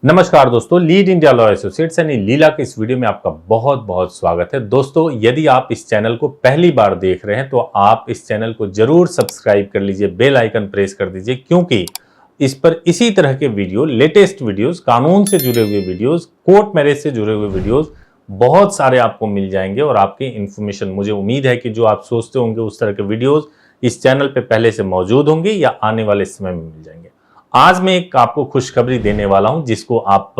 नमस्कार दोस्तों, lead India law associates यानी लीला के इस वीडियो में आपका बहुत बहुत स्वागत है। दोस्तों, यदि आप इस चैनल को पहली बार देख रहे हैं तो आप इस चैनल को जरूर सब्सक्राइब कर लीजिए, बेल आइकन प्रेस कर दीजिए, क्योंकि इस पर इसी तरह के वीडियो, लेटेस्ट वीडियोस, कानून से जुड़े हुए वीडियोस, कोर्ट मैरिज से जुड़े हुए वीडियोस बहुत सारे आपको मिल जाएंगे। और आपकी इंफॉर्मेशन, मुझे उम्मीद है कि जो आप सोचते होंगे उस तरह के वीडियोज इस चैनल पर पहले से मौजूद होंगे या आने वाले समय में मिल जाएंगे। आज मैं एक आपको खुशखबरी देने वाला हूं जिसको आप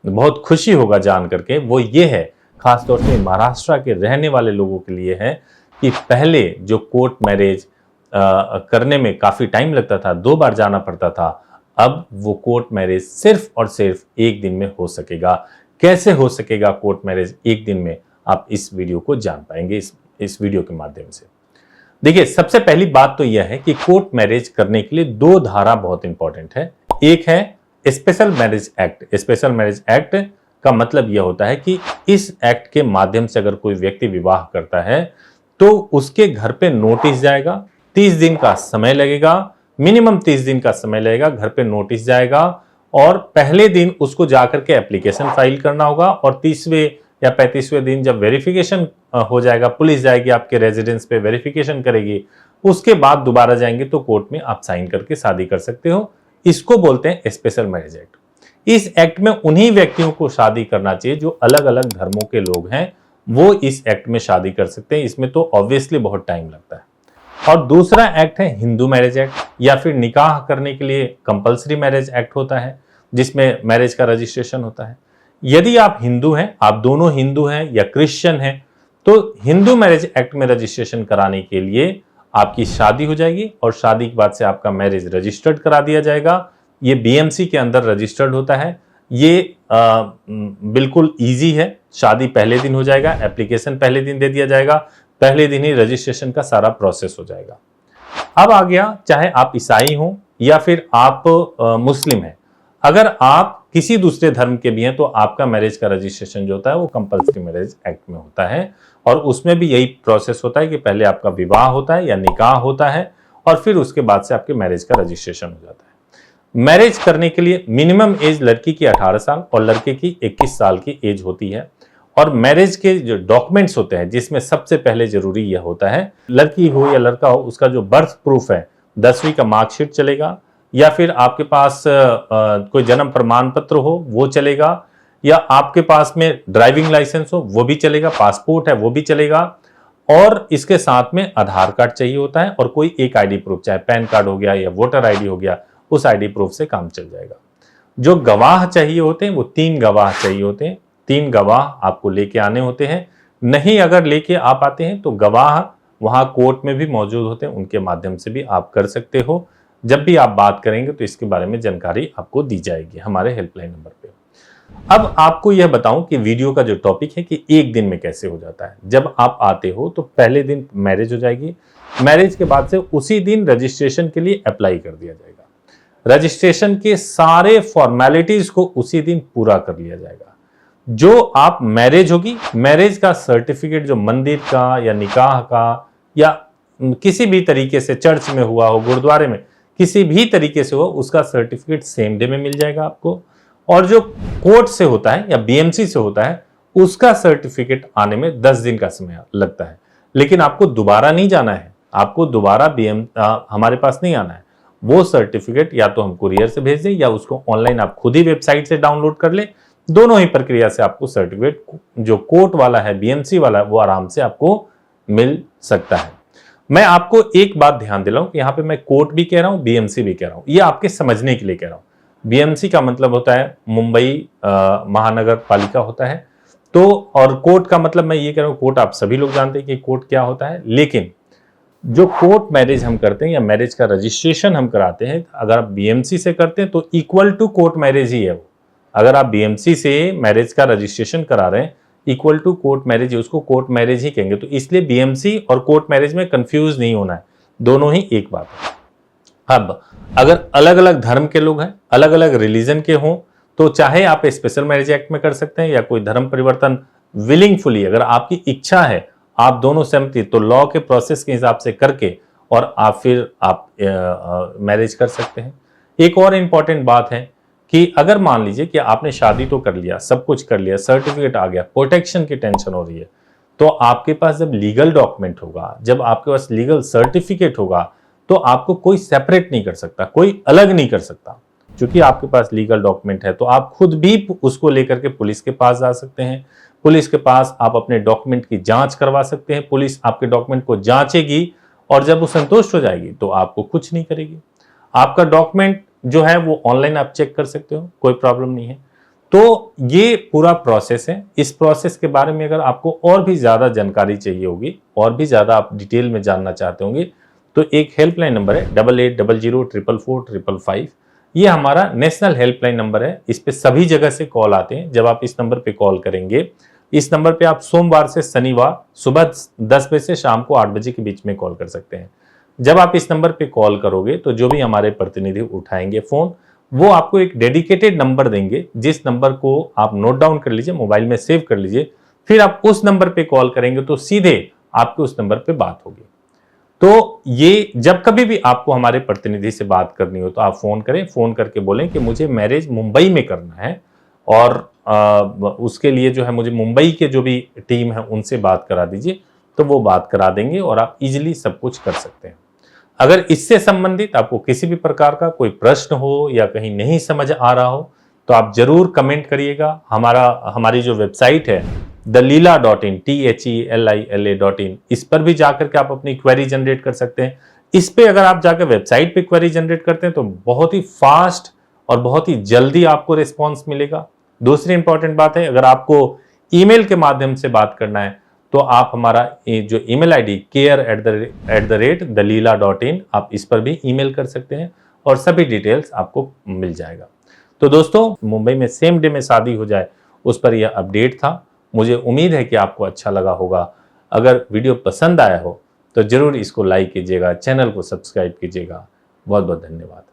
बहुत खुशी होगा जान करके। वो ये है, खासतौर से महाराष्ट्र के रहने वाले लोगों के लिए है, कि पहले जो कोर्ट मैरिज करने में काफी टाइम लगता था, 2 बार जाना पड़ता था, अब वो कोर्ट मैरिज सिर्फ और सिर्फ एक दिन में हो सकेगा। कैसे हो सकेगा कोर्ट मैरिज एक दिन में, आप इस वीडियो को जान पाएंगे इस वीडियो के माध्यम से। देखिए, सबसे पहली बात तो यह है कि कोर्ट मैरिज करने के लिए 2 धारा बहुत इंपॉर्टेंट है। एक है special marriage act. Special marriage act का मतलब यह होता है कि इस एक्ट के माध्यम से अगर कोई व्यक्ति विवाह करता है तो उसके घर पे नोटिस जाएगा, 30 दिन का समय लगेगा, मिनिमम 30 दिन का समय लगेगा, घर पे नोटिस जाएगा और पहले दिन उसको जाकर के एप्लीकेशन फाइल करना होगा और 30वें या 35वें दिन जब वेरिफिकेशन हो जाएगा, पुलिस जाएगी आपके रेजिडेंस पे, वेरिफिकेशन करेगी, उसके बाद दोबारा जाएंगे तो कोर्ट में आप साइन करके शादी कर सकते हो। इसको बोलते हैं स्पेशल मैरिज एक्ट। इस एक्ट में उन्हीं व्यक्तियों को शादी करना चाहिए जो अलग अलग धर्मों के लोग हैं, वो इस एक्ट में शादी कर सकते हैं। इसमें तो ऑब्वियसली बहुत टाइम लगता है। और दूसरा एक्ट है हिंदू मैरिज एक्ट, या फिर निकाह करने के लिए कंपल्सरी मैरिज एक्ट होता है, जिसमें मैरिज का रजिस्ट्रेशन होता है। यदि आप हिंदू हैं, आप दोनों हिंदू हैं या क्रिश्चियन हैं, तो हिंदू मैरिज एक्ट में रजिस्ट्रेशन कराने के लिए आपकी शादी हो जाएगी और शादी के बाद से आपका मैरिज रजिस्टर्ड करा दिया जाएगा। ये बीएमसी के अंदर रजिस्टर्ड होता है। ये बिल्कुल इजी है। शादी पहले दिन हो जाएगा, एप्लीकेशन पहले दिन दे दिया जाएगा, पहले दिन ही रजिस्ट्रेशन का सारा प्रोसेस हो जाएगा। अब आ गया, चाहे आप ईसाई हो या फिर आप मुस्लिम हैं, अगर आप किसी दूसरे धर्म के भी हैं तो आपका मैरिज का रजिस्ट्रेशन जो होता है वो कंपल्सरी मैरिज एक्ट में होता है। और उसमें भी यही प्रोसेस होता है कि पहले आपका विवाह होता है या निकाह होता है और फिर उसके बाद से आपके मैरिज का रजिस्ट्रेशन हो जाता है। मैरिज करने के लिए मिनिमम एज लड़की की 18 साल और लड़के की 21 साल की एज होती है। और मैरिज के जो डॉक्यूमेंट्स होते हैं, जिसमें सबसे पहले जरूरी यह होता है, लड़की हो या लड़का हो, उसका जो बर्थ प्रूफ है, 10वीं का मार्कशीट चलेगा, या फिर आपके पास कोई जन्म प्रमाण पत्र हो वो चलेगा, या आपके पास में ड्राइविंग लाइसेंस हो वो भी चलेगा, पासपोर्ट है वो भी चलेगा। और इसके साथ में आधार कार्ड चाहिए होता है और कोई एक आईडी प्रूफ, चाहे पैन कार्ड हो गया या वोटर आईडी हो गया, उस आईडी प्रूफ से काम चल जाएगा। जो गवाह चाहिए होते हैं वो 3 गवाह चाहिए होते हैं। 3 गवाह आपको लेके आने होते हैं। नहीं अगर लेके आप आते हैं तो गवाह वहां कोर्ट में भी मौजूद होते हैं, उनके माध्यम से भी आप कर सकते हो। जब भी आप बात करेंगे तो इसके बारे में जानकारी आपको दी जाएगी हमारे हेल्पलाइन नंबर पे। अब आपको यह बताऊं कि वीडियो का जो टॉपिक है कि एक दिन में कैसे हो जाता है। जब आप आते हो तो पहले दिन मैरिज हो जाएगी। मैरिज के बाद से उसी दिन रजिस्ट्रेशन के लिए अप्लाई कर दिया जाएगा। रजिस्ट्रेशन के सारे फॉर्मेलिटीज को उसी दिन पूरा कर लिया जाएगा। जो आप मैरिज होगी, मैरिज का सर्टिफिकेट जो मंदिर का या निकाह का या किसी भी तरीके से चर्च में हुआ हो, गुरुद्वारे में किसी भी तरीके से हो, उसका सर्टिफिकेट सेम डे में मिल जाएगा आपको। और जो कोर्ट से होता है या बीएमसी से होता है, उसका सर्टिफिकेट आने में 10 दिन का समय लगता है। लेकिन आपको दोबारा नहीं जाना है, आपको दोबारा हमारे पास नहीं आना है। वो सर्टिफिकेट या तो हम कुरियर से भेज दें या उसको ऑनलाइन आप खुद ही वेबसाइट से डाउनलोड कर ले। दोनों ही प्रक्रिया से आपको सर्टिफिकेट जो कोर्ट वाला है, बीएमसी वाला है, वो आराम से आपको मिल सकता है। मैं आपको एक बात ध्यान दिलाऊं कि यहां पे मैं कोर्ट भी कह रहा हूं, बीएमसी भी कह रहा हूं, ये आपके समझने के लिए कह रहा हूं। बीएमसी का मतलब होता है मुंबई महानगर पालिका होता है, तो और कोर्ट का मतलब मैं ये कह रहा हूं, कोर्ट आप सभी लोग जानते हैं कि कोर्ट क्या होता है। लेकिन जो कोर्ट मैरिज हम करते हैं या मैरिज का रजिस्ट्रेशन हम कराते हैं, अगर आप बीएमसी से करते हैं तो इक्वल टू कोर्ट मैरिज ही है वो। अगर आप बीएमसी से मैरिज का रजिस्ट्रेशन करा रहे हैं, इक्वल टू कोर्ट मैरिज, उसको कोर्ट मैरिज ही कहेंगे। तो इसलिए बीएमसी और कोर्ट मैरिज में कंफ्यूज नहीं होना है, दोनों ही एक बात है। अब अगर अलग अलग धर्म के लोग हैं, अलग अलग रिलीजन के हों, तो चाहे आप स्पेशल मैरिज एक्ट में कर सकते हैं या कोई धर्म परिवर्तन विलिंगफुली, अगर आपकी इच्छा है, आप दोनों सहमति, तो लॉ के प्रोसेस के हिसाब से करके और आप फिर आप मैरिज कर सकते हैं। एक और इंपॉर्टेंट बात है कि अगर मान लीजिए कि आपने शादी तो कर लिया, सब कुछ कर लिया, सर्टिफिकेट आ गया, प्रोटेक्शन की टेंशन हो रही है, तो आपके पास जब लीगल डॉक्यूमेंट होगा, जब आपके पास लीगल सर्टिफिकेट होगा, तो आपको कोई सेपरेट नहीं कर सकता, कोई अलग नहीं कर सकता। क्योंकि आपके पास लीगल डॉक्यूमेंट है तो आप खुद भी उसको लेकर के पुलिस के पास जा सकते हैं। पुलिस के पास आप अपने डॉक्यूमेंट की जांच करवा सकते हैं, पुलिस आपके डॉक्यूमेंट को जांचेगी और जब वो संतुष्ट हो जाएगी तो आपको कुछ नहीं करेगी। आपका डॉक्यूमेंट जो है वो ऑनलाइन आप चेक कर सकते हो, कोई प्रॉब्लम नहीं है। तो ये पूरा प्रोसेस है। इस प्रोसेस के बारे में अगर आपको और भी ज्यादा जानकारी चाहिए होगी, और भी ज्यादा आप डिटेल में जानना चाहते होंगे, तो एक हेल्पलाइन नंबर है 8800444555। ये हमारा नेशनल हेल्पलाइन नंबर है। इस पे सभी जगह से कॉल आते हैं। जब आप इस नंबर पे कॉल करेंगे, इस नंबर पे आप सोमवार से शनिवार सुबह 10 बजे से शाम को 8 बजे के बीच में कॉल कर सकते हैं। जब आप इस नंबर पे कॉल करोगे तो जो भी हमारे प्रतिनिधि उठाएंगे फोन, वो आपको एक डेडिकेटेड नंबर देंगे, जिस नंबर को आप नोट डाउन कर लीजिए, मोबाइल में सेव कर लीजिए। फिर आप उस नंबर पे कॉल करेंगे तो सीधे आपके उस नंबर पे बात होगी। तो ये जब कभी भी आपको हमारे प्रतिनिधि से बात करनी हो तो आप फोन करें, फोन करके बोलें कि मुझे मैरिज मुंबई में करना है और उसके लिए जो है मुझे मुंबई के जो भी टीम है उनसे बात करा दीजिए, तो वो बात करा देंगे और आप इजीली सब कुछ कर सकते हैं। अगर इससे संबंधित आपको किसी भी प्रकार का कोई प्रश्न हो या कहीं नहीं समझ आ रहा हो तो आप जरूर कमेंट करिएगा। हमारी जो वेबसाइट है dalila.in THELILA.in, इस पर भी जाकर के आप अपनी क्वेरी जनरेट कर सकते हैं। इस पे अगर आप जाकर वेबसाइट पे क्वेरी जनरेट करते हैं तो बहुत ही फास्ट और बहुत ही जल्दी आपको रिस्पॉन्स मिलेगा। दूसरी इंपॉर्टेंट बात है, अगर आपको ईमेल के माध्यम से बात करना है तो आप हमारा जो ईमेल आईडी care@dalila.in, आप इस पर भी ईमेल कर सकते हैं और सभी डिटेल्स आपको मिल जाएगा। तो दोस्तों, मुंबई में सेम डे में शादी हो जाए, उस पर यह अपडेट था। मुझे उम्मीद है कि आपको अच्छा लगा होगा। अगर वीडियो पसंद आया हो तो जरूर इसको लाइक कीजिएगा, चैनल को सब्सक्राइब कीजिएगा। बहुत बहुत धन्यवाद।